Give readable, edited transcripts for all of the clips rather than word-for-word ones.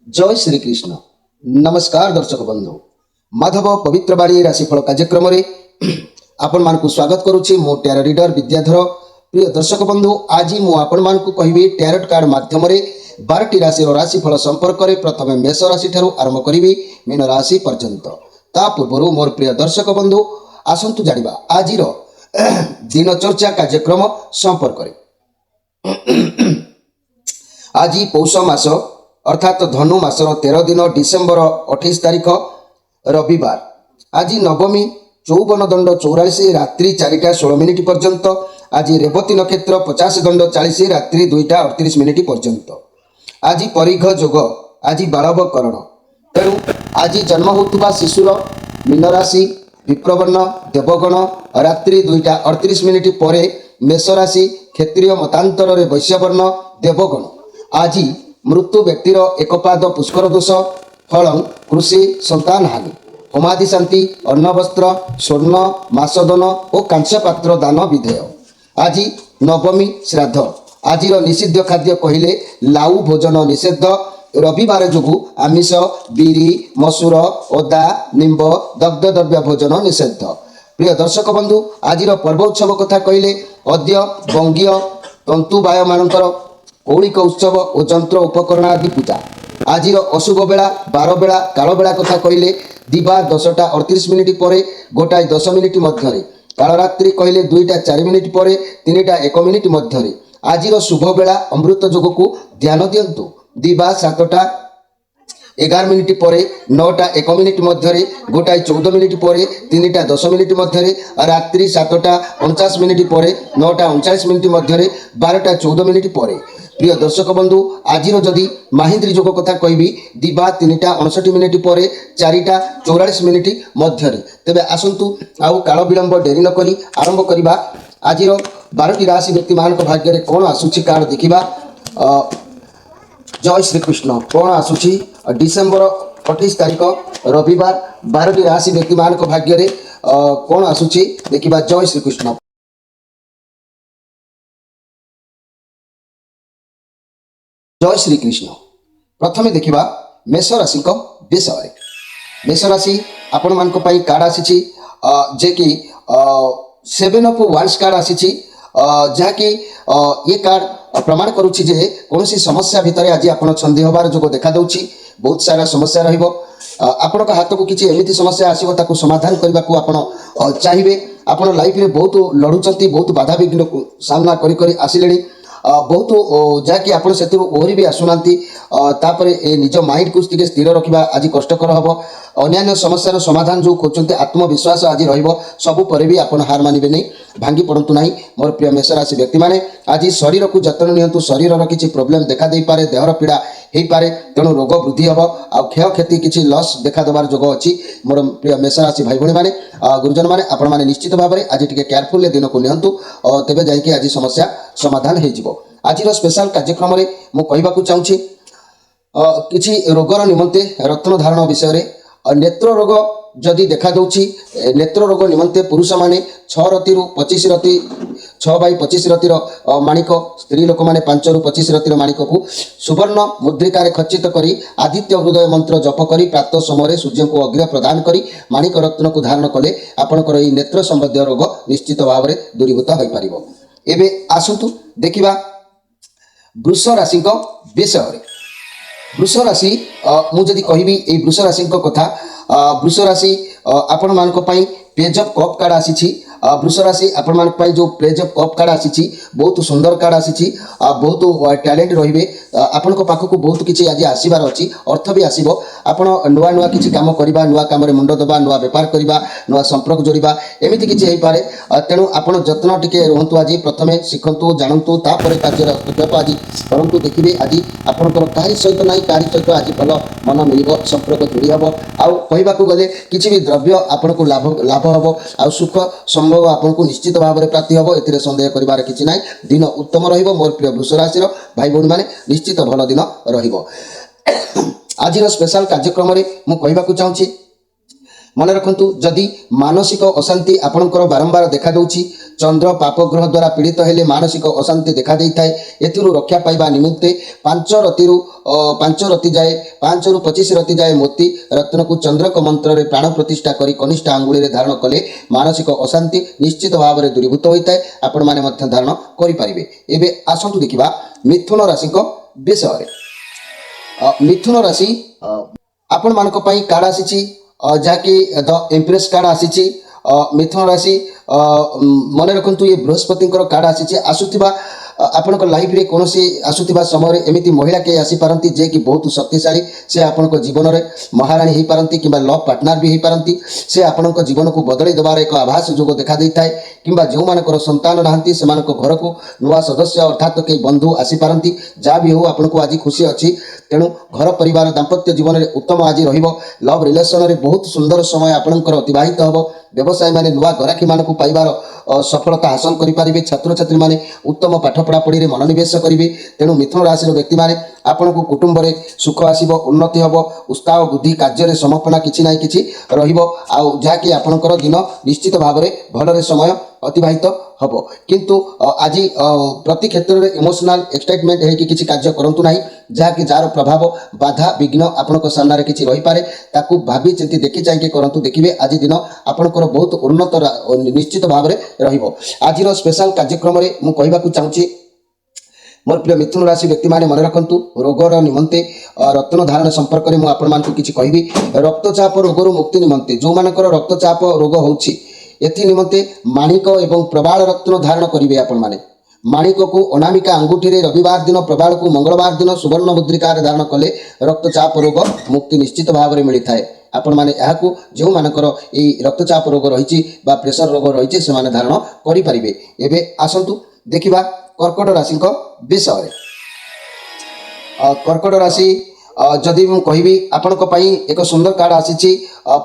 जय श्री कृष्ण। नमस्कार दर्शक बंधु, माधव पवित्रवाणी राशिफल कार्यक्रम आपण मानकु स्वागत करुछि। मो टैरो रीडर विद्याधर। प्रिय दर्शक बंधु, आज मु आपण मानकु कहिबी टैरोट कार्ड माध्यम रे 12टी राशि राशिफल संपर्क रे प्रथम मेष राशि ठारू आरंभ करिवि मीन राशि पर्यंत। ता पूर्व मोर प्रिय दर्शक बंधु आसंतु जानिबा आजिरो दिनचर्या कार्यक्रम संपर्क रे। आज पौष मास अर्थात धनु मासर 13 दिन डिसेम्बर 28 तारीख रविवार। आज नवमी 54 दंड 84 रात्रि 4टा 16 मिनिट पर्यंत। आज रेवती नक्षत्र 50 दंड 40 रात्रि 2टा 38 मिनिट पर्यंत। आज परिघ जोग, आज बालवकरण। तेणु आज जन्म होता शिशुर मीन राशि विप्रवर्ण देवगण रात्रि 2टा 38 मिनिट पर मेष राशि क्षेत्रीय मतांतर वैश्यवर्ण देवगण। आज मृत्यु व्यक्तिर एकपाद पुष्कर दोष फल कृषि संतान हानि होमादि शांति अन्न वस्त्र स्वर्ण मासदन और कांस्य पात्र दान विधेय। आज नवमी श्राद्ध। आज निषिद्ध खाद्य कहले लाउ भोजन निषेध। रविवार जोगु आमिष बिरी मसूर ओदा निंब दग्ध द्रव्य भोजन निषेध। प्रिय दर्शक बंधु, आज पर्व उत्सव कथा कहले अद्य बंगीय तंतुबाय मानकर कौलिक उत्सव और जंत्र उपकरण आदि पूजा। आज अशुभ बेला 12 बेला काल बेला कथा कहले दिवा 10टा 38 मिनिट पर 1टा 10 मिनिट मध्य। कालरात्रि कहले 2टा 4 मिनिट पर 3टा 1 मिनिट मध्य। आज शुभ बेला अमृत जोग को ध्यान दियंतु। दिवा 7टा 11 मिनिट पर 9टा 1 मिनिट मध्य 1टा 14 मिनिट पर 3टा 10 मिनिट मध्य। रात्रि 7टा 49 मिनिट पर 9टा 39 मिनिट मध्य 12टा 14 मिनिट पर। प्रिय दर्शक बंधु, आज जदि माहिंद्री जोग कथा कहबी दिवा 3टा 59 मिनिट पर 4टा 44 मिनिट मध्य। तेबे आसंतु आउ काल विलंब डेरी न करी आरंभ करिबा। आज 12टी राशि व्यक्ति मान भाग्य रे कोन आसुछि कार्ड देखिबा। जय श्री कृष्ण। कोन आसुछि डिसेम्बर 28 तारीख रविवार 12टी राशि व्यक्ति मान भाग्य रे कोन आसुछि देखिबा। जय श्री कृष्ण। जय श्री कृष्ण। प्रथमे देखिबा मेष राशि को विषय। मेष राशि आपण मान कार्ड आसी जे कि 7 ऑफ वांड्स कार्ड आसी जहाँकि ये कार्ड प्रमाण करुछि जे कौन सी समस्या भितर आज आपण छंदी होबार जो देखा दउछि। बहुत सारा समस्या रहिबो। आपण हाथ को किसी एमिति समस्या आसीबो ताकू समाधान करबा को आपण चाहिए। आपण लाइफ रे बहुत लड़ुचंती, बहुत बाधा विघ्न को सामना करी करी आसिलेनी। बहुत जहाँकि आप ओहरी भी आसुनांती। तापर निज माइंड को स्थिर रखा आज कष्टकर हम। अन्य समस्यार समाधान जो खोजते आत्मविश्वास आज रबू पर भी आप हार मानवे नहीं, भांगी पड़तु ना। मोर प्रिय मेष राशि व्यक्ति मैंने आज शरीर को जत्न नियंतु। शरीर किसी प्रोब्लेम देखा दे पारे, देहर पीड़ा हो पारे, तेणु रोग वृद्धि हम आ क्षय क्षति किसी लॉस देखा देवार जोग अच्छी। मोर प्रिय मेष राशि भाई भाई मैंने गुरुजन मैंने आपण मैंने निश्चित भाव में आज टे केयरफुल दिन को नियंतु, तेबे जाइए आज समस्या समाधान हो। आज स्पेशल कार्यक्रम में मुझे चाहूँगी किसी रोगर निमंते रत्न धारण विषय। नेत्र रोग जदि देखा दूची, नेत्र रोग निमंते पुरुष माने 6 रति 25 रति 6 बाई 25 रतिर माणिक, स्त्री लोक माने 5 रु 25 रतिर माणिक को सुवर्ण मुद्रिकार खचित करी आदित्य हृदय मंत्र जप करी प्रातः समय सूर्य को अग्रह प्रदान करी माणिक रत्न को धारण कले आपणकर यह नेत्र संबंधी रोग निश्चित भाव में दूरीभूत हो पारिबो। एबे आसंतु देखिबा वृष राशि विषय। वृष राशि मुझे कहबी ये वृष राशि कथा। वृष राशि आपण मान पेज ऑफ कप कार्ड आसी। वृष राशि आपण मान जो पेज ऑफ कप कार्ड आसी बहुत सुंदर कार्ड आसी। बहुत टैलेंट रहिबे आपण को पाखक बहुत किसी आज आसबार अच्छी। अर्थ भी आसो। आपण नुआ नुआ किसी काम करवा, नुआ कम मुंड दबा, नुआ बेपार करवा, नुआ संपर्क जोड़ा एमती किसी हो पारे। तेणु आपण जत्न टिके रुहतु। आज प्रथमे शिखतु जानतु तापर कार्य हस्तक्षेप आज करूँ। देखिए आज आपंकर कहीं सहित ना कहीं सहित आज भल मन मिल संपर्क जोड़ी हम। आवाक गले किसी भी द्रव्य आपन को लाभ लाभ हम आ सुख संभव आपको निश्चित भाव में प्राप्ति हम। ए सन्देह कर किसी ना। दिन उत्तम रहिबो। मोर प्रिय वृष राशि भाई भौणी मैंने निश्चित भल दिन रहिबो। आज स्पेशल कार्यक्रम में मुझे चाहूँगी मन रखु जदि मानसिक अशांति आपणकर बारंबार देखा दूची, चंद्र पाप ग्रह द्वारा पीड़ित हेले मानसिक अशांति देखा देता है। एथिरु रक्षा पाइबा निमित्ते 5 रति जाए 5 रु 25 रति जाए मोती रत्न को चंद्रक मंत्र रे प्राण प्रतिष्ठा करी कनिष्ठ आंगुली रे धारण कले मानसिक अशांति निश्चित भाव में दूरीभूत होता है। आपण माने मध्य धारण करि परिबे। एबे आसंतु देखिबा मिथुन राशि को विषय रे। मिथुन राशि आपण मानक पई कार्ड आसीची जाकी द एम्प्रेस कार्ड आसीची। मिथुन राशि मन रखु ये बृहस्पति कार्ड आसी आसुवा आपण लाइफ रे कौन आसुवा समय एमती महिला के आसीपारती जे कि बहुत शक्तिशाली से आपण जीवन में महाराणी हो पारती कि लव पार्टनर भी हो पारती से आपण जीवन को बदल देवार एक आभास जोग देखा देता है कि जो मानकर संतान नहांती से घर को नुआ सदस्य अर्थात कई बंधु आसीपारती जहाँ भी हो आपको आज खुशी अच्छी तेणु घर परिवार दाम्पत्य जीवन में उत्तम आज लव रिलेसन में बहुत सुंदर समय आपंकर अतिवाहित हम। व्यवसाय माने नुआ ग्राहकी मान पाइबार सफलता हासिल करेंगे। छात्र छात्री माने उत्तम पाठ पढ़ापढ़ी में मनोनिवेश करेंगे। तेणु मिथुन राशि व्यक्ति माने आपण को कुटुंब में सुख आसब उन्नति हम उत्साह बुद्धि कार्य समापना किसी ना कि रही आपणकर दिन निश्चित भाव में भल समय अतिवाहित हम। किंतु आज प्रति क्षेत्र में इमोशनल एक्साइटमेंट है कि किसी कार्य करंतु नहीं जहाँकि जार प्रभाव बाधा विघ्न आपण सामने किसी रही पारे ताकू भाभी चिंती देखी चाहिए करंतु देखिए आज दिन आपणकर बहुत उन्नत निश्चित भाव में रहिबो। आज स्पेशल कार्यक्रम में मु कहबाकू चाहूँगी मोर प्रिय मिथुन राशि व्यक्ति माने मन रखंतु रोगर निमंते रत्न धारण संपर्क में मुझे किसी कहबी। रक्तचाप रोगर मुक्ति निमंते जो मानकर रक्तचाप रोग होउछि एथि निमंते माणिक एवं प्रबाल रत्न धारण करेंगे। आपण माने माणिक को अनामिका अंगूठी रे रविवार दिन प्रबाल को मंगलवार दिन सुवर्ण मुद्रिका धारण कले रक्तचाप रोग मुक्ति निश्चित भाव में मिलता है। आपण माने याकू जो मानकर ए रक्तचाप रोग रही प्रेशर रोग रही से माने धारण करि परिबे। एबे आसंतु देखिबा कर्कट राशि को विषय। कर्कट राशि जदि मु कहबी आपण को पई एक सुंदर कार्ड आसी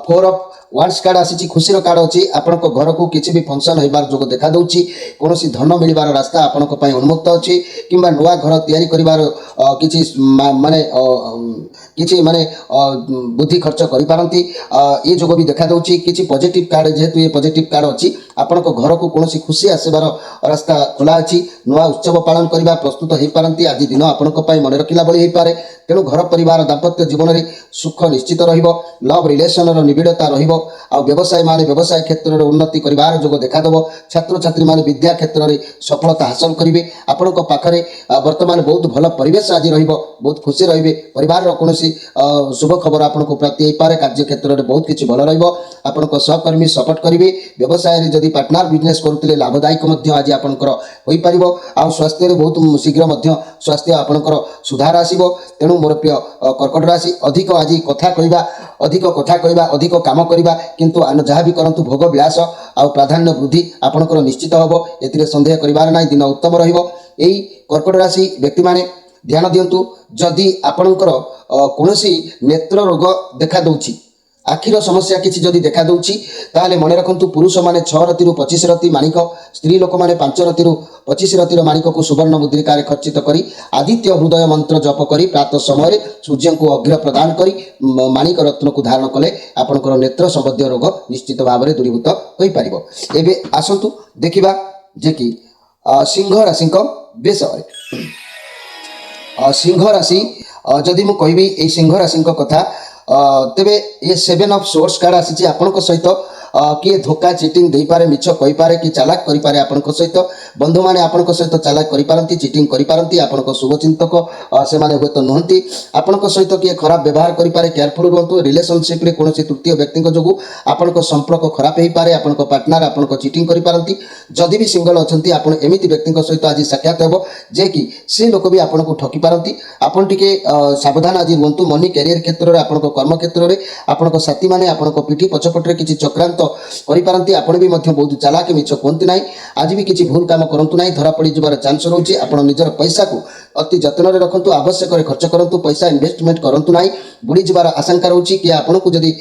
4 ऑफ वांड्स कार्ड आसी खुशी कार्ड अच्छी आपण घर को किसी भी फंक्शन होबार जो देखा दूची कौन धन मिलबार रास्ता आपण उन्मुक्त अच्छी कि नुआ घर तैयारी करिवार किसी माने किसी माने बुद्धि खर्च करि पारंती ये जोग भी देखा दूची किसी पॉजिटिव कार्ड जेहेतु ये पॉजिटिव कार्ड अच्छी आपण घर को कौन खुशी आसबार रास्ता खुला अच्छी नुआ उत्सव पालन करने प्रस्तुत हो पारंती आज दिन आपण मन रखिला भली हो पारे। तेणु घर परिवार दाम्पत्य जीवन में सुख निश्चित रहिबो लव रिलेसन निबिड़ता रहिबो आ व्यवसाय माने व्यवसाय क्षेत्र में उन्नति करिवार जोग देखा छात्र छात्री माने विद्या क्षेत्र में सफलता हासिल करेंगे। आपण पाखरे वर्तमान बहुत भल परिवेश आज रहिबो बहुत खुशी रहिबे परिवार रो कोनोसी शुभ खबर आपण को प्राप्ति हो पारे कार्य क्षेत्र में बहुत किछि भल रहिबो आपण सहकर्मी सपोर्ट करेंगे। व्यवसाय रे जदि पार्टनर बिजनेस करथिले लाभदायक मध्य आज आपणकर होई परिबो आ स्वास्थ्य रे बहुत शीघ्र मध्य स्वास्थ्य आपणकर सुधार आसीबो। तेणु मोर प्रिय कर्कट राशि अधिक आज कथा कहवा अधिक काम करवा किंतु जहाँ भी करंतु भोग विलास आ प्राधान्य वृद्धि आपणकर निश्चित हम ए सन्देह करिवार ना दिन उत्तम रहिबो। एई कर्कट राशि व्यक्ति माने ध्यान दियंतु जदि आपणकर कोनोसी नेत्र रोग देखा दउछि आखिर समस्या किसी जदि देखा दूची ताले मन रखु पुरुष माने 6 रति 25 रति माणिक स्त्री लोक माने 5 रति 25 रतिर माणिक को सुवर्ण मुद्रिका खर्चित करी आदित्य हृदय मंत्र जप करी प्रातः समय सूर्य को अर्घ्य प्रदान करी माणिक रत्न को धारण कले आपणकर नेत्र संबंधी रोग निश्चित भाव में दूरीभूत हो पारिबो। एबे आसंतु देखिबा जे कि सिंह राशि को विषय। सिंह राशि जदि मु कहबी ए सिंह राशि कथा तेबे ये 7 ऑफ सोर्स कार्ड आसी आपण सहित किए धोखा चिटिंग दे पारे मिछ कहि पारे कि चालाक करि पारे आपण सहित बंधु माने आपण सहित चालाक करि पारंती चिटिंग करि पारंती आपण शुभचिंतक से माने होत नहंती आपण सहित किए खराब व्यवहार करि पारे केयरफुल रहंतु। रिलेशनशिप रे कोनोसी तृतीय व्यक्ति जोगु आपण संपर्क खराब हो पारे आपण पार्टनर आपण चिटिंग करि पारंती। जदि भी सिंगल अछंती आपण एमिति व्यक्ति सहित आज साक्षात हेबो जे कि से लोक भी आपण ठकी पारंती। आपण टिके सावधान आज रुहंतु मनी कैरियर क्षेत्र में आपण कर्म क्षेत्र में आपण साथी माने आपण पिठी पछपटे किसी चक्रांत करि पारंती। आपण भी मध्य बहुत चालाक मिछ कोंती नाही आज भी किसी भूल काम करंतु नाही धरा पड़ी जबार चांस रहउची। आपण निजर पैसा को अति जतन रे रखंतु आवश्यक रे खर्च करंतु पैसा इन्वेस्टमेंट करंतु नाही बुड़ी जबार आशंका रहउची कि आपण को जदी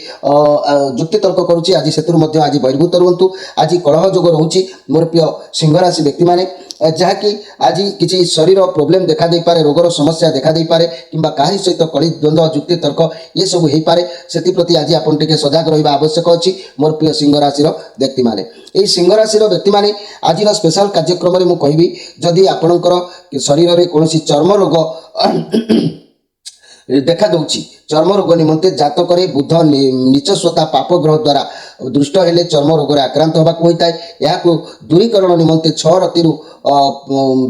जुक्ति तर्क करूची आज सेतुर मध्य आज बहिर्भूत रहंतु। आज कलह जोग रहउची मोर प्रिय सिंह राशि व्यक्ति माने जहाँकि आज किसी शरीर प्रोब्लेम देखा दे पारे रोगर समस्या देखा दे पारे किंबा काहे सहित कली द्वंद्व जुक्ति तर्क ये सब हो पारे से प्रति आज आपण टिके सजग रहिबा आवश्यक अछि। मोर ପ୍ରିୟ सिंह राशि व्यक्ति माने यही सिंह राशि व्यक्ति माने आज स्पेशल कार्यक्रम में मुझे कहबी जदि आपणकर शरीर में कौन चर्म रोग देखा दूची चर्म रोग निमंते जातक बुध नीचस्वता पाप ग्रह द्वारा दुष्ट हेले चर्म रोग आक्रांत होगा होता है या दूरीकरण निमंते 6 रतिरु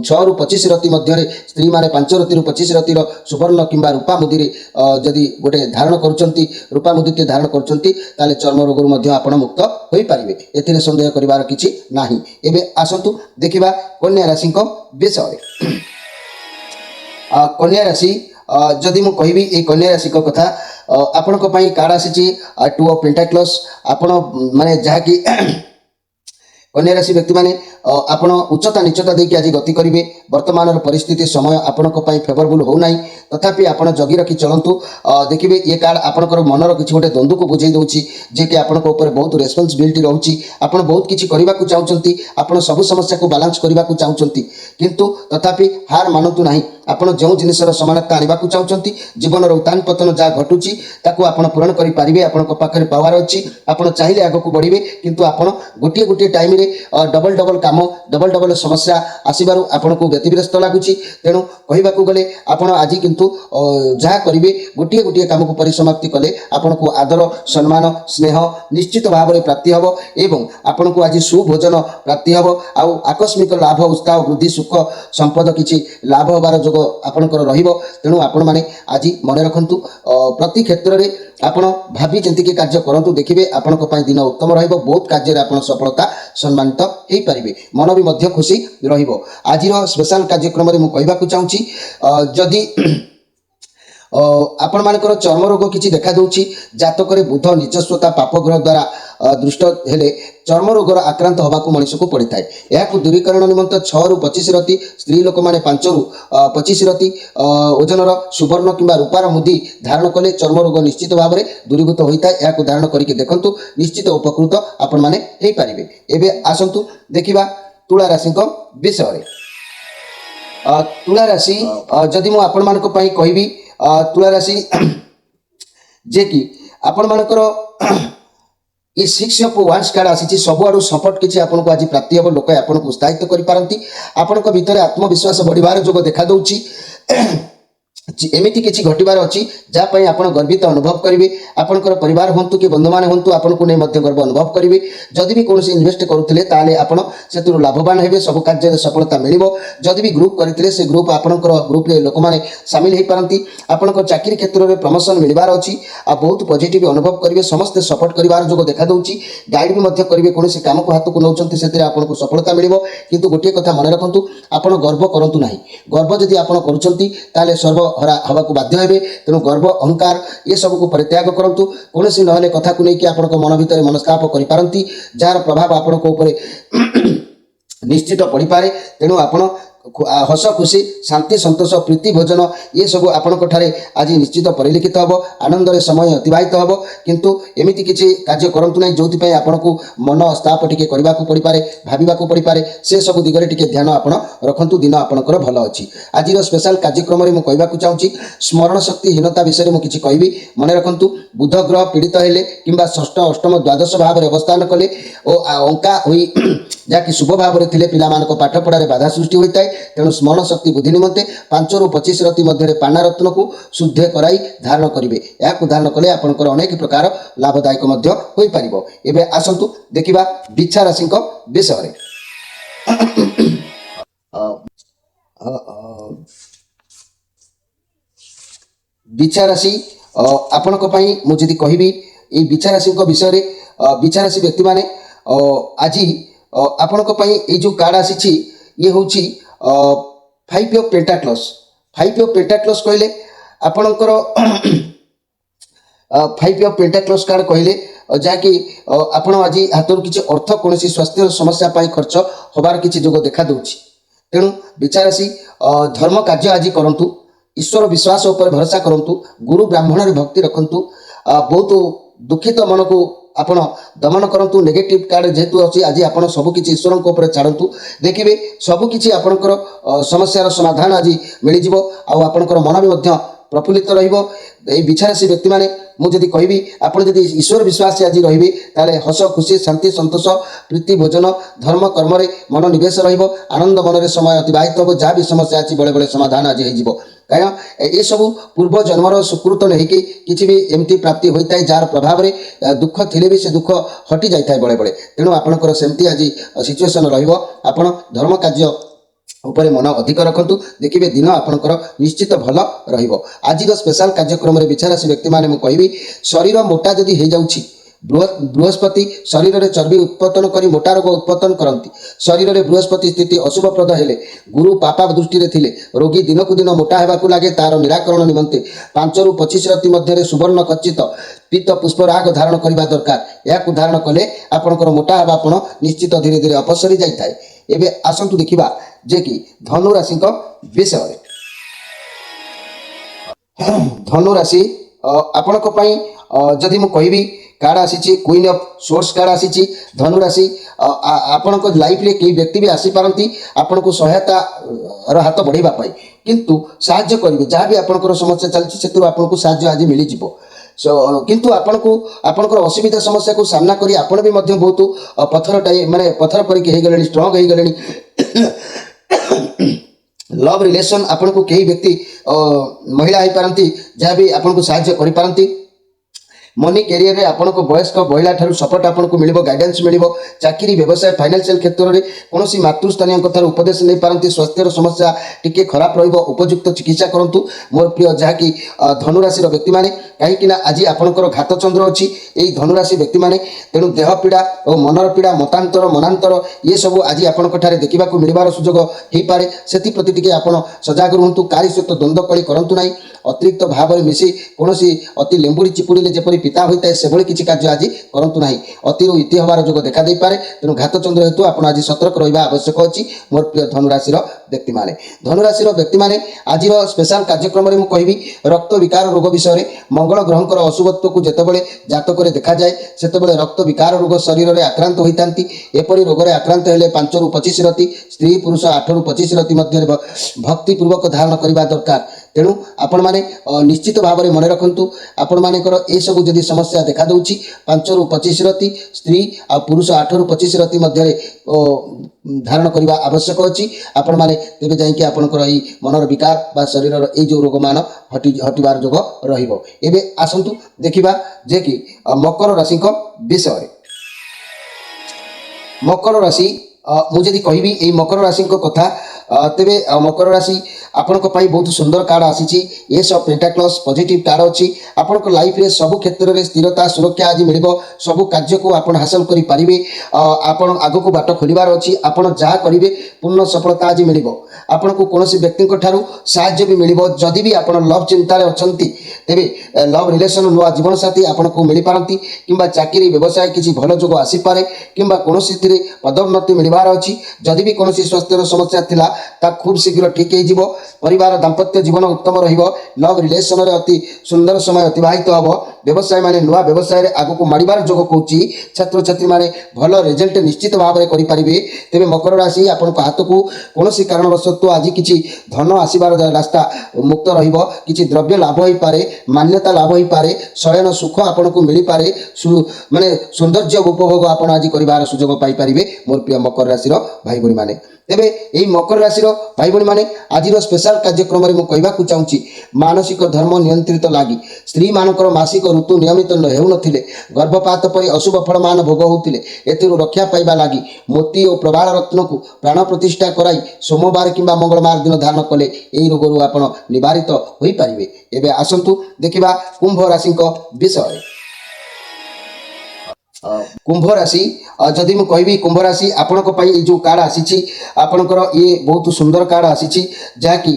6 रु 25 रति मध्य स्त्री माने 5 रतिरु 25 रतिर सुवर्ण किंबा रूपा मुदी जदि गोटे धारण करुचंती रूपा मुदी धारण करुचंती ताले चर्म रोग मध्य आपण मुक्त होई परिबे एथिरे संदेह करिवार किछि नाही। एबे आसंतु देखिबा कन्या राशि को विषय कन्या राशि जदि मु कहबी ए कन्या राशि को कथा आपण को पई कार्ड आसी 2 ऑफ पेंटाक्लस आपण माने जहा कि कन्या राशि व्यक्ति माने आपण उच्चता निचता देकी आज गति करिवे वर्तमान परिस्थिति समय आपण को पई फेवरेबल हो नाही तथापि आपण जगी रखी चलंतु देखिबे ये कार्ड आपनकर मनर किछि गोटे द्वंद्व को बुझाई दउची जे कि आपण को ऊपर बहुत रेस्पोंसिबिलिटी रहउची आपण बहुत किछि करिबा को चाहउचंती आपण सब समस्या को बैलेंस करिबा को चाहउचंती किंतु तथापि हार मानतु नाही आपण जो जिनिसर समानता आनिबा को चाहउचंती जीवन रो उतान पतन जा घटुची ताको आपण पूर्ण करि पारिबे आपण को पाखरे पावर अछि आपण चाहिले आगो को बढ़िबे किंतु आपण गोटिए गोटिए टाइम रे डबल डबल काम डबल डबल समस्या आसीबारु आपण को व्यतिव्यस्त लागुची तेणु कहिबा को गले आपण आज किंतु जहा करिवे गोटिए गोटिए काम को परिसमाप्ति कले आपण को आदर सम्मान स्नेह निश्चित भाव में प्राप्ति हबो एवं आपण को आज सुभोजन प्राप्ति हबो आ आकस्मिक लाभ उत्साह वृद्धि सुख संपद किछि लाभ होबार जोग आपणकर रहिबो तेणु आपण माने आज मन रखंतु प्रति क्षेत्र रे आपण भाभी चिंती के कार्य करंतु देखिबे आपण को पई दिन उत्तम रहिबो बहुत कार्य रे आपण सफलता सम्मानित हेई परिबे मन भी मध्य खुशी रहिबो। आज स्पेशल कार्यक्रम रे मु कहबा को चाहूची जदि आपण मानकर चर्म रोग किछि देखा दउची जातक रे बुध नीचस्वता पाप ग्रह द्वारा दृष्ट हेले चर्म रोगर आक्रांत होगा मनीष को पड़ी थाए यह दूरीकरण निमंत 6 रु 25 रति स्त्री लोक मैंने 5 रु 25 रति ओजनर सुवर्ण किंबा रूपार मुदी धारण कले चर्म रोग निश्चित भाव में दूरीभूत होता है यह धारण करके देखंतु निश्चित उपकृत आपण माने हेई पारिबे। एबे आसंतु देखिबा तुला राशि को विषय तुला राशि जदि मु आपण मानक पई कहबी तुला राशि जे कि आपण मानकर ये 6 ऑफ वांस कार्ड आसी सब आड़ सपोर्ट किसी आपन को आज प्राप्ति हम लोक आपन को उत्साहित करि पारंती आपन को भीतर आत्मविश्वास बढ़िबार जोग देखा दउची एमिति किछि घटिबार अछि जा पई आपण गर्वित अनुभव करिवे आपनकर परिवार होंतु कि बंधु माने होंतु आपन को नै मध्य गर्व अनुभव करिवे जदि भी कोनोसी इन्वेस्ट करूथिले ताले आपण सेतुर लाभवान हेबे सब कार्य सफलता मिलिबो जदि भी ग्रुप करिथिले से ग्रुप आपनकर ग्रुप रे लोक माने शामिल हेई पारंती आपनकर चाकरी क्षेत्र रे प्रमोशन मिलिबार अछि आ बहुत पॉजिटिव अनुभव करिवे समस्त सपोर्ट करिवार जोग देखा दउची गाइड भी मध्य करिवे कोनोसी काम को हाथ को नउचंती सेते आपन को सफलता मिलिबो किंतु गोटे कथा मन रखंतु आपण गर्व करंतु नाही गर्व जदि आपण करूचंती ताले सर्व हरा हवा को बाध्य हेबे तेणु गर्व अहंकार ये सब को परित्याग करंतु कोनोसी नहले कथा को लेके आपण को मन भीतर मनस्ताप करि पारंती जार प्रभाव आपण को ऊपर निश्चित पड़ी पारे तेणु आपण हस खुशी शांति संतोष प्रीति भोजन ये सब आपण आज निश्चित परिलिखित हम आनंद समय अतिवाहित हम किंतु एमती किसी कार्य करंतु नहीं जो आपण को मन स्ताप टिके करबा को पड़ी पारे भाबिबा को पड़ी पारे से सब दिगरे टिके ध्यान आपण रखंतु दिन आपणकर भल अछि। आज स्पेशल कार्यक्रम रे मु कहबा को चाहूची स्मरण शक्ति हीनता विषय मु किछि कहबी मन रखंतु बुध ग्रह पीड़ित हेले किंबा षष्ठ अष्टम द्वादश भाव में अवस्थान कले ओ अंका होई जाकि शुभ भाव में थिले पिला मानको पाठ पढ़ारे बाधा सृष्टि होता है तेणु स्मरण शक्ति बुद्धि निमंते 5 रु 25 रति मध्य पाना रत्न को शुद्ध कराई धारण करेंगे या धारण कले आपंकर अनेक प्रकार लाभदायक हो पारिबो। एबे आसंतु देखिबा बिच्छा राशि को विषय बिच्छा राशि आपण को पई मु जदि कहबी ए बिच्छा राशि को विषय रे बिच्छा राशि व्यक्ति माने आज आपण को पई ए जो कार्ड आसी ये होची 5 ऑफ पेंटाक्लस 5 ऑफ पेंटाक्लस कहले आपणकर 5 ऑफ पेंटाक्लस कार्ड कहले जहाँकि आपण आज हाथ किसी अर्थ कौन स्वास्थ्य समस्या पाई खर्च होबार किसी जोग देखा दूची तेणु बिच्छा राशि धर्म कार्य आज करंतु ईश्वर विश्वास उपर भरोसा करंतु गुरु ब्राह्मण भक्ति रखंतु बहुत दुखित मन को आपण दमन करंतु नेगेटिव कार्ड जेहेतु अच्छी आज आप सबकि ईश्वर ऊपर छाड़ू देखिए सबकि आपणकर समस्यार समाधान आज मिल आपणकर मन भी ପ୍ରଫୁଲ୍ଲିତ ରହିବ। ଏଇ ବିଛାରାଶି ବ୍ୟକ୍ତିମାନେ ମୁଁ ଯଦି କହିବି ଆପଣ ଯଦି ଈଶ୍ୱର ବିଶ୍ୱାସୀ ଆଜି ରହିବେ ତାହେଲେ ହସ ଖୁସି ଶାନ୍ତି ସନ୍ତୋଷ ପ୍ରୀତି ଭୋଜନ ଧର୍ମ କର୍ମରେ ମନୋନିବେଶ ରହିବ। ଆନନ୍ଦ ମନରେ ସମୟ ଅତିବାହିତ ହେବ। ଯାହା ବି ସମସ୍ୟା ଅଛି ବେଳେ ବେଳେ ସମାଧାନ ଆଜି ହେଇଯିବ। କାରଣ ଏସବୁ ପୂର୍ବ ଜନ୍ମର ସୁକୃତ ନେଇକି କିଛି ବି ଏମିତି ପ୍ରାପ୍ତି ହୋଇଥାଏ ଯାହାର ପ୍ରଭାବରେ ଦୁଃଖ ଥିଲେ ବି ସେ ଦୁଃଖ ହଟି ଯାଇଥାଏ ବେଳେ ବେଳେ। ତେଣୁ ଆପଣଙ୍କର ସେମିତି ଆଜି ସିଚୁଏସନ୍ ରହିବ। ଆପଣ ଧର୍ମ କାର୍ଯ୍ୟ ଉପରେ ମନ ଅଧିକ ରଖନ୍ତୁ। ଦେଖିବେ ଦିନ ଆପଣଙ୍କର ନିଶ୍ଚିତ ଭଲ ରହିବ। ଆଜିର ସ୍ପେଶାଲ କାର୍ଯ୍ୟକ୍ରମରେ ବିଛାରାଶି ବ୍ୟକ୍ତିମାନେ ମୁଁ କହିବି ଶରୀର ମୋଟା ଯଦି ହେଇଯାଉଛି ବୃହସ୍ପତି ଶରୀରରେ ଚର୍ବି ଉତ୍ପତ୍ତନ କରି ମୋଟା ରୋଗ ଉତ୍ପତ୍ତନ କରନ୍ତି। ଶରୀରରେ ବୃହସ୍ପତି ସ୍ଥିତି ଅଶୁଭପ୍ରଦ ହେଲେ ଗୁରୁ ପାପା ଦୃଷ୍ଟିରେ ଥିଲେ ରୋଗୀ ଦିନକୁ ଦିନ ମୋଟା ହେବାକୁ ଲାଗେ। ତାର ନିରାକରଣ ନିମନ୍ତେ 5ରୁ 25 ରାତି ମଧ୍ୟରେ ସୁବର୍ଣ୍ଣ ଖଚିତ ପୀତ ପୁଷ୍ପରାଗ ଧାରଣ କରିବା ଦରକାର। ଏହାକୁ ଧାରଣ କଲେ ଆପଣଙ୍କର ମୋଟା ହେବା ଆପଣ ନିଶ୍ଚିତ ଧୀରେ ଧୀରେ ଅପସରି ଯାଇଥାଏ। ଏବେ ଆସନ୍ତୁ ଦେଖିବା ଯେ କି ଧନୁ ରାଶିଙ୍କ ବିଷୟରେ। ଧନୁ ରାଶି ଆପଣଙ୍କ ପାଇଁ ଯଦି ମୁଁ କହିବି କାର୍ଡ଼ ଆସିଛି କୁଇନ୍ ଅଫ୍ ସୋର୍ସ କାର୍ଡ଼ ଆସିଛି। ଧନୁ ରାଶି ଆପଣଙ୍କ ଲାଇଫରେ କେହି ବ୍ୟକ୍ତି ବି ଆସିପାରନ୍ତି ଆପଣଙ୍କୁ ସହାୟତାର ହାତ ବଢ଼ାଇବା ପାଇଁ, କିନ୍ତୁ ସାହାଯ୍ୟ କରିବେ। ଯାହା ବି ଆପଣଙ୍କର ସମସ୍ୟା ଚାଲିଛି ସେଥିରୁ ଆପଣଙ୍କୁ ସାହାଯ୍ୟ ଆଜି ମିଳିଯିବ। କିନ୍ତୁ ଆପଣଙ୍କର ଅସୁବିଧା ସମସ୍ୟାକୁ ସାମ୍ନା କରି ଆପଣ ବି ମଧ୍ୟ ବହୁତ ପଥର ପରିକି ହେଇଗଲେଣି, ଷ୍ଟ୍ରଙ୍ଗ ହେଇଗଲେଣି। ଲଭ୍ ରିଲେସନ୍ ଆପଣଙ୍କୁ କେହି ବ୍ୟକ୍ତି ମହିଳା ହେଇପାରନ୍ତି ଯାହା ବି ଆପଣଙ୍କୁ ସାହାଯ୍ୟ କରିପାରନ୍ତି। ମନି କ୍ୟାରିୟରରେ ଆପଣଙ୍କ ବୟସ୍କ ମହିଳା ଠାରୁ ସପୋର୍ଟ ଆପଣଙ୍କୁ ମିଳିବ, ଗାଇଡାନ୍ସ ମିଳିବ। ଚାକିରି ବ୍ୟବସାୟ ଫାଇନାନ୍ସିଆଲ କ୍ଷେତ୍ରରେ କୌଣସି ମାତୃସ୍ଥାନୀୟଙ୍କ ଠାରୁ ଉପଦେଶ ନେଇପାରନ୍ତି। ସ୍ୱାସ୍ଥ୍ୟର ସମସ୍ୟା ଟିକେ ଖରାପ ରହିବ, ଉପଯୁକ୍ତ ଚିକିତ୍ସା କରନ୍ତୁ ମୋର ପ୍ରିୟ ଯାହାକି ଧନୁରାଶିର ବ୍ୟକ୍ତିମାନେ। କାହିଁକି ନା ଆଜି ଆପଣଙ୍କର ଘାତ ଚନ୍ଦ୍ର ଅଛି ଏଇ ଧନୁରାଶି ବ୍ୟକ୍ତିମାନେ। ତେଣୁ ଦେହ ପୀଡ଼ା ଓ ମନର ପୀଡ଼ା ମନାନ୍ତର ଏସବୁ ଆଜି ଆପଣଙ୍କ ଠାରେ ଦେଖିବାକୁ ମିଳିବାର ସୁଯୋଗ ହେଇପାରେ। ସେଥିପ୍ରତି ଟିକେ ଆପଣ ସଜାଗ ରୁହନ୍ତୁ। କାରି ସହିତ ଦ୍ୱନ୍ଦ୍ୱ କଳି କରନ୍ତୁ ନାହିଁ। ଅତିରିକ୍ତ ଭାବରେ ମିଶି କୌଣସି ଅତି ଲେମ୍ବୁଡ଼ି ଚିପୁଡ଼ିଲେ ଯେପରି ପିତା ହୋଇଥାଏ ସେଭଳି କିଛି କାର୍ଯ୍ୟ ଆଜି କରନ୍ତୁ ନାହିଁ। ଅତିରୁ ଇତି ହେବାର ଯୋଗ ଦେଖା ଦେଇପାରେ। ତେଣୁ ଘାତଚନ୍ଦ୍ର ହେତୁ ଆପଣ ଆଜି ସତର୍କ ରହିବା ଆବଶ୍ୟକ ଅଛି ମୋର ପ୍ରିୟ ଧନୁରାଶିର ବ୍ୟକ୍ତିମାନେ। ଧନୁରାଶିର ବ୍ୟକ୍ତିମାନେ ଆଜିର ସ୍ପେଶାଲ କାର୍ଯ୍ୟକ୍ରମରେ ମୁଁ କହିବି ରକ୍ତ ବିକାର ରୋଗ ବିଷୟରେ। ମଙ୍ଗଳ ଗ୍ରହଙ୍କର ଅଶୁଭତ୍ୱକୁ ଯେତେବେଳେ ଜାତକରେ ଦେଖାଯାଏ ସେତେବେଳେ ରକ୍ତ ବିକାର ରୋଗ ଶରୀରରେ ଆକ୍ରାନ୍ତ ହୋଇଥାନ୍ତି। ଏପରି ରୋଗରେ ଆକ୍ରାନ୍ତ ହେଲେ 5ରୁ 25 ରାତି, ସ୍ତ୍ରୀ ପୁରୁଷ 8ରୁ 25 ରାତି ମଧ୍ୟରେ ଭକ୍ତିପୂର୍ବକ ଧାରଣ କରିବା ଦରକାର। ତେଣୁ ଆପଣମାନେ ନିଶ୍ଚିତ ଭାବରେ ମନେ ରଖନ୍ତୁ ଆପଣମାନଙ୍କର ଏସବୁ ଯଦି ସମସ୍ୟା ଦେଖାଦେଉଛି 5ରୁ 25 ରାତି, ସ୍ତ୍ରୀ ଆଉ ପୁରୁଷ 8ରୁ 25 ରାତି ମଧ୍ୟରେ ଧାରଣ କରିବା ଆବଶ୍ୟକ ଅଛି। ଆପଣମାନେ ତେବେ ଯାଇକି ଆପଣଙ୍କର ଏଇ ମନର ବିକାର ବା ଶରୀରର ଏଇ ଯେଉଁ ରୋଗମାନ ହଟିବାର ଯୋଗ ରହିବ। ଏବେ ଆସନ୍ତୁ ଦେଖିବା ଯେ କି ମକର ରାଶିଙ୍କ ବିଷୟରେ। ମକର ରାଶି ମୁଁ ଯଦି କହିବି ଏଇ ମକର ରାଶିଙ୍କ କଥା ତେବେ ମକର ରାଶି ଆପଣଙ୍କ ପାଇଁ ବହୁତ ସୁନ୍ଦର କାର୍ଡ଼ ଆସିଛି। ଏସ୍ ଅଫ୍ ପେଣ୍ଟାକ୍ଲସ୍ ପଜିଟିଭ କାର୍ଡ଼ ଅଛି। ଆପଣଙ୍କ ଲାଇଫରେ ସବୁ କ୍ଷେତ୍ରରେ ସ୍ଥିରତା ସୁରକ୍ଷା ଆଜି ମିଳିବ। ସବୁ କାର୍ଯ୍ୟକୁ ଆପଣ ହାସଲ କରିପାରିବେ। ଆପଣ ଆଗକୁ ବାଟ ଖୋଲିବାର ଅଛି। ଆପଣ ଯାହା କରିବେ ପୂର୍ଣ୍ଣ ସଫଳତା ଆଜି ମିଳିବ। ଆପଣଙ୍କୁ କୌଣସି ବ୍ୟକ୍ତିଙ୍କ ଠାରୁ ସାହାଯ୍ୟ ବି ମିଳିବ। ଯଦି ବି ଆପଣ ଲଭ୍ ଚିନ୍ତାରେ ଅଛନ୍ତି ତେବେ ଲଭ୍ ରିଲେସନ୍ ନୂଆ ଜୀବନସାଥୀ ଆପଣଙ୍କୁ ମିଳିପାରନ୍ତି କିମ୍ବା ଚାକିରି ବ୍ୟବସାୟ କିଛି ଭଲ ଯୋଗ ଆସିପାରେ କିମ୍ବା କୌଣସିଥିରେ ପଦୋନ୍ନତି ମିଳିବାର ଅଛି। ଯଦି ବି କୌଣସି ସ୍ୱାସ୍ଥ୍ୟର ସମସ୍ୟା ଥିଲା ତା ଖୁବ୍ ଶୀଘ୍ର ଠିକ୍ ହେଇଯିବ। ପରିବାର ଦାମ୍ପତ୍ୟ ଜୀବନ ଉତ୍ତମ ରହିବ। ଲଭ୍ ରିଲେସନରେ ଅତି ସୁନ୍ଦର ସମୟ ଅତିବାହିତ ହେବ। ବ୍ୟବସାୟୀମାନେ ନୂଆ ବ୍ୟବସାୟରେ ଆଗକୁ ମାଡ଼ିବାର ଯୋଗ କହୁଛି। ଛାତ୍ରଛାତ୍ରୀମାନେ ଭଲ ରେଜଲ୍ଟ ନିଶ୍ଚିତ ଭାବରେ କରିପାରିବେ। ତେବେ ମକର ରାଶି ଆପଣଙ୍କ ହାତକୁ କୌଣସି କାରଣବଶତଃ ଆଜି କିଛି ଧନ ଆସିବାର ରାସ୍ତା ମୁକ୍ତ ରହିବ। କିଛି ଦ୍ରବ୍ୟ ଲାଭ ହୋଇପାରେ, ମାନ୍ୟତା ଲାଭ ହୋଇପାରେ, ଶୟନ ସୁଖ ଆପଣଙ୍କୁ ମିଳିପାରେ, ସୌନ୍ଦର୍ଯ୍ୟ ଉପଭୋଗ ଆପଣ ଆଜି କରିବାର ସୁଯୋଗ ପାଇପାରିବେ ମୋର ପ୍ରିୟ ମକର ରାଶିର ଭାଇ ଭଉଣୀମାନେ। ତେବେ ଏହି ମକର ରାଶିର ଭାଇ ଭଉଣୀମାନେ ଆଜିର ସ୍ପେଶାଲ କାର୍ଯ୍ୟକ୍ରମରେ ମୁଁ କହିବାକୁ ଚାହୁଁଛି ମାନସିକ ଧର୍ମ ନିୟନ୍ତ୍ରିତ ଲାଗି ସ୍ତ୍ରୀମାନଙ୍କର ମାସିକ ଋତୁ ନିୟମିତ ହେଉନଥିଲେ, ଗର୍ଭପାତ ପରି ଅଶୁଭ ଫଳମାନ ଭୋଗ ହେଉଥିଲେ, ଏଥିରୁ ରକ୍ଷା ପାଇବା ଲାଗି ମୋତି ଓ ପ୍ରବାଳ ରତ୍ନକୁ ପ୍ରାଣ ପ୍ରତିଷ୍ଠା କରାଇ ସୋମବାର କିମ୍ବା ମଙ୍ଗଳବାର ଦିନ ଧାରଣ କଲେ ଏହି ରୋଗରୁ ଆପଣ ନିବାରିତ ହୋଇପାରିବେ। ଏବେ ଆସନ୍ତୁ ଦେଖିବା କୁମ୍ଭ ରାଶିଙ୍କ ବିଷୟରେ। କୁମ୍ଭ ରାଶି ଯଦି ମୁଁ କହିବି କୁମ୍ଭ ରାଶି ଆପଣଙ୍କ ପାଇଁ ଏଇ ଯେଉଁ କାର୍ଡ଼ ଆସିଛି ଆପଣଙ୍କର ଇଏ ବହୁତ ସୁନ୍ଦର କାର୍ଡ଼ ଆସିଛି ଯାହାକି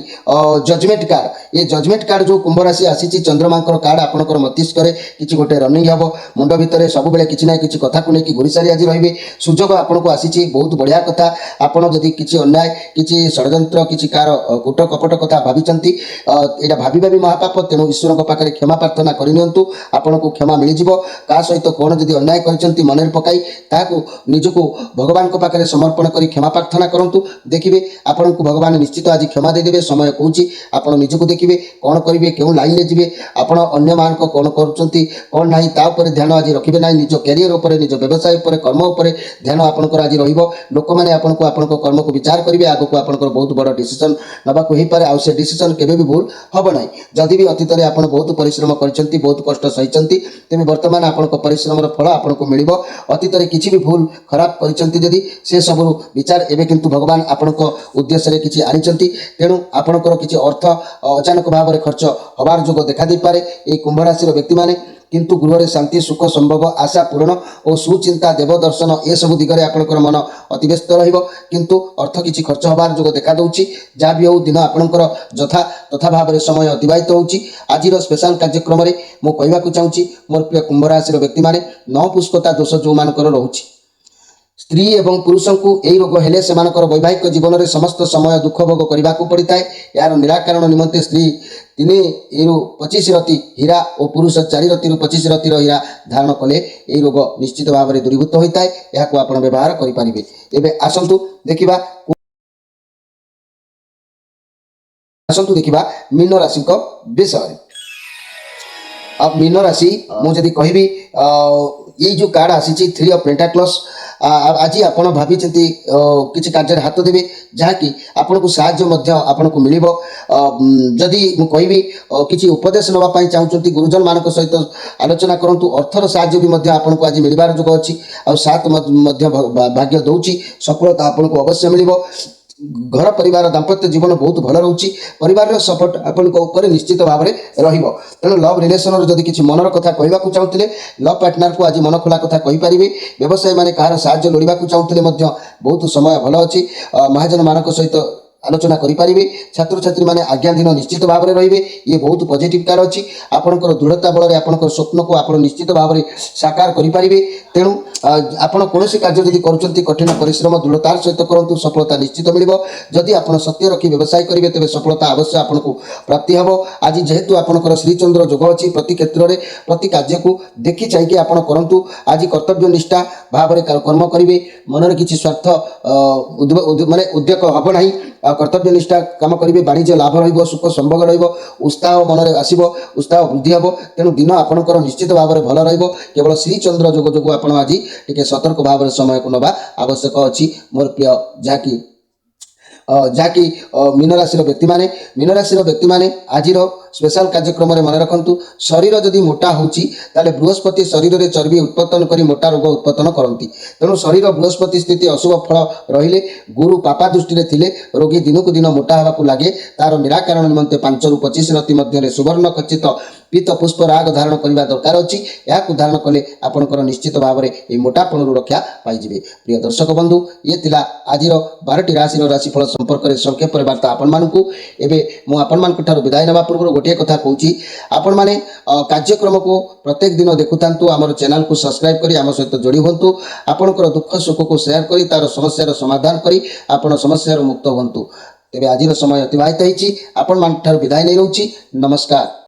ଜଜମେଣ୍ଟ କାର୍ଡ଼। ଏ ଜଜମେଣ୍ଟ କାର୍ଡ଼ ଯେଉଁ କୁମ୍ଭ ରାଶି ଆସିଛି ଚନ୍ଦ୍ରମାଙ୍କର କାର୍ଡ଼ ଆପଣଙ୍କର ମସ୍ତିଷ୍କରେ କିଛି ଗୋଟେ ରନିଂ ହେବ। ମୁଣ୍ଡ ଭିତରେ ସବୁବେଳେ କିଛି ନା କିଛି କଥାକୁ ନେଇକି ଘୁରିସାରି ଆଜି ରହିବେ। ସୁଯୋଗ ଆପଣଙ୍କୁ ଆସିଛି, ବହୁତ ବଢ଼ିଆ କଥା। ଆପଣ ଯଦି କିଛି ଅନ୍ୟାୟ କିଛି ଷଡ଼ଯନ୍ତ୍ର କିଛି କାହାର କୁଟ କପଟ କଥା ଭାବିଛନ୍ତି ଏଇଟା ଭାବିବା ବି ମହାପାପ। ତେଣୁ ଈଶ୍ୱରଙ୍କ ପାଖରେ କ୍ଷମା ପ୍ରାର୍ଥନା କରିନିଅନ୍ତୁ, ଆପଣଙ୍କୁ କ୍ଷମା ମିଳିଯିବ। କାହା ସହିତ କ'ଣ ଯଦି ଅନ୍ୟାୟ କରିଛନ୍ତି ମନରେ ପକାଇ ତାହାକୁ ନିଜକୁ ଭଗବାନଙ୍କ ପାଖରେ ସମର୍ପଣ କରି କ୍ଷମା ପ୍ରାର୍ଥନା କରନ୍ତୁ। ଦେଖିବେ ଆପଣଙ୍କୁ ଭଗବାନ ନିଶ୍ଚିତ ଆଜି କ୍ଷମା ଦେଇଦେବେ। ସମୟ କହୁଛି ଆପଣ ନିଜକୁ ଦେଖି ଶିଖିବେ କ'ଣ କରିବେ କେଉଁ ଲାଇନ୍ରେ ଯିବେ ଆପଣ ଅନ୍ୟମାନଙ୍କ କ'ଣ କରୁଛନ୍ତି କ'ଣ ନାହିଁ ତା ଉପରେ ଧ୍ୟାନ ଆଜି ରଖିବେ ନାହିଁ ନିଜ କ୍ୟାରିୟର ଉପରେ ନିଜ ବ୍ୟବସାୟ ଉପରେ କର୍ମ ଉପରେ ଧ୍ୟାନ ଆପଣଙ୍କର ଆଜି ରହିବ ଲୋକମାନେ ଆପଣଙ୍କୁ ଆପଣଙ୍କ କର୍ମକୁ ବିଚାର କରିବେ ଆଗକୁ ଆପଣଙ୍କର ବହୁତ ବଡ଼ ଡିସିସନ୍ ନେବାକୁ ହେଇପାରେ ଆଉ ସେ ଡିସିସନ୍ କେବେ ବି ଭୁଲ ହେବ ନାହିଁ ଯଦି ବି ଅତୀତରେ ଆପଣ ବହୁତ ପରିଶ୍ରମ କରିଛନ୍ତି ବହୁତ କଷ୍ଟ ସହିଛନ୍ତି ତେବେ ବର୍ତ୍ତମାନ ଆପଣଙ୍କ ପରିଶ୍ରମର ଫଳ ଆପଣଙ୍କୁ ମିଳିବ ଅତୀତରେ କିଛି ବି ଭୁଲ ଖରାପ କରିଛନ୍ତି ଯଦି ସେ ସବୁରୁ ବିଚାର ଏବେ କିନ୍ତୁ ଭଗବାନ ଆପଣଙ୍କ ଉଦ୍ଦେଶ୍ୟରେ କିଛି ଆଣିଛନ୍ତି ତେଣୁ ଆପଣଙ୍କର କିଛି ଅର୍ଥ ଅଚାନକ ଭାବରେ ଖର୍ଚ୍ଚ ହେବାର ଯୋଗ ଦେଖାଦେଇପାରେ ଏହି କୁମ୍ଭ ରାଶିର ବ୍ୟକ୍ତିମାନେ କିନ୍ତୁ ଗୃହରେ ଶାନ୍ତି ସୁଖ ସମ୍ଭବ ଆଶା ପୂରଣ ଓ ସୁଚିନ୍ତା ଦେବ ଦର୍ଶନ ଏସବୁ ଦିଗରେ ଆପଣଙ୍କର ମନ ଅତିବ୍ୟସ୍ତ ରହିବ କିନ୍ତୁ ଅର୍ଥ କିଛି ଖର୍ଚ୍ଚ ହେବାର ଯୋଗ ଦେଖାଦେଉଛି ଯାହା ବି ହେଉ ଦିନ ଆପଣଙ୍କର ତଥା ଭାବରେ ସମୟ ଅତିବାହିତ ହେଉଛି ଆଜିର ସ୍ପେଶାଲ କାର୍ଯ୍ୟକ୍ରମରେ ମୁଁ କହିବାକୁ ଚାହୁଁଛି ମୋର ପ୍ରିୟ କୁମ୍ଭ ରାଶିର ବ୍ୟକ୍ତିମାନେ ନପୁଷ୍କତା ଦୋଷ ଯେଉଁମାନଙ୍କର ରହୁଛି ସ୍ତ୍ରୀ ଏବଂ ପୁରୁଷଙ୍କୁ ଏହି ରୋଗ ହେଲେ ସେମାନଙ୍କର ବୈବାହିକ ଜୀବନରେ ସମସ୍ତ ସମୟ ଦୁଃଖ ଭୋଗ କରିବାକୁ ପଡ଼ିଥାଏ ଏହାର ନିରାକରଣ ନିମନ୍ତେ ସ୍ତ୍ରୀ 3ରୁ 25 ରତି ହୀରା ଓ ପୁରୁଷ 4 ରତିରୁ 25 ରତିର ହୀରା ଧାରଣ କଲେ ଏହି ରୋଗ ନିଶ୍ଚିତ ଭାବରେ ଦୂରୀଭୂତ ହୋଇଥାଏ ଏହାକୁ ଆପଣ ବ୍ୟବହାର କରିପାରିବେ ଏବେ ଆସନ୍ତୁ ଦେଖିବା ମୀନ ରାଶିଙ୍କ ବିଷୟରେ मीन राशि मुझे कहबी ये जो कार्ड आसी 3 ऑफ पेंटाक्लस आज आपण भावी किसी कार्य हाथ देवे जहाँकि आपन को साहाय्य आपन को मिल जदि मुझे किसी उपदेश नापी चाहते गुरुजन मान सहित आलोचना करूँ अर्थर साहाय्य भी आपन को आज मिलबार जोग अच्छी आ साथ भाग्य दौची सफलता आपन को अवश्य मिल घर परिवार दाम्पत्य जीवन बहुत भल रोचे परिवार सपोर्ट आपन निश्चित भाव में तेणु लव रिलेसन जदि किसी मनर कथा कहवाक चाहूले लव पार्टनर को आज मन खोला कथा कहींपारे व्यवसायी मैंने कहार साहाय्य लोड़ा चाहूले बहुत समय भल अच्छी महाजन मान सहित आलोचना करेंगे छात्र छात्री मैंने आज्ञाधीन निश्चित भाव में रे ये बहुत पॉजिटिव कार्ड अच्छी आपंकर दृढ़ता बल आप स्वप्न को आप निश्चित भाव में साकार करेंगे तेणु आपण कौन कार्य जब कर कठिन परिश्रम दृढ़तार सहित करूँ सफलता निश्चित मिल जदि आप सत्य रखी व्यवसाय करेंगे तेज सफलता अवश्य आपको प्राप्ति हम आज जेहेतु आपंकर श्रीचंद्र जोग अच्छी प्रति क्षेत्र में प्रति कार्य को देखी चाहिए आप करूँ आज कर्तव्य निष्ठा भाव में कर्म करेंगे मन किसी स्वार्थ मानने उद्योग हम ना कर्तव्य निष्ठा काम करेंगे वाणिज्य लाभ रुख संभोग उत्साह मन में आसो उत्साह वृद्धि हम तेणु दिन आपंकर निश्चित भाव में भल केवल श्रीचंद्र जोग जो आप आज टे सतर्क भाव में समय को नवा आवश्यक अच्छी मोर प्रिय जहाँकि मीन राशि व्यक्ति माने आज स्पेशल कार्यक्रम में मन रखु शरीर जदि मोटा होची बृहस्पति शरीर में चर्बी उत्पत्न कर मोटा रोग उत्पत्न करती तेणु शरीर बृहस्पति स्थिति अशुभ फल रहिले गुरु पापा दृष्टि थे रोगी दिन को दिन मोटा होगा लगे तार निराकरण निमंते 5ରୁ 25 रति मध्य सुवर्ण खचित पीत पुष्प राग धारण करने दरकार अच्छी या धारण कले आपंकर निश्चित भाव में ये मोटापण रक्षा पाइबे प्रिय दर्शक बंधु ये थिला आज 12टी राशि राशिफल संपर्क में संक्षेप वार्ता आपण विदाय ना पूर्व गोटे कथा कहूँ आपण मैंने कार्यक्रम को प्रत्येक दिन देखुता आम चैनल को सब्सक्राइब करी आम सहित जोड़ी हूँ आपंकर दुख सुख को शेयर करी तार समस्यार समाधान करी आपण समस्यार मुक्त हूँ तेज आज समय अतिबाहित होती आपण विदाय नहीं रोची नमस्कार।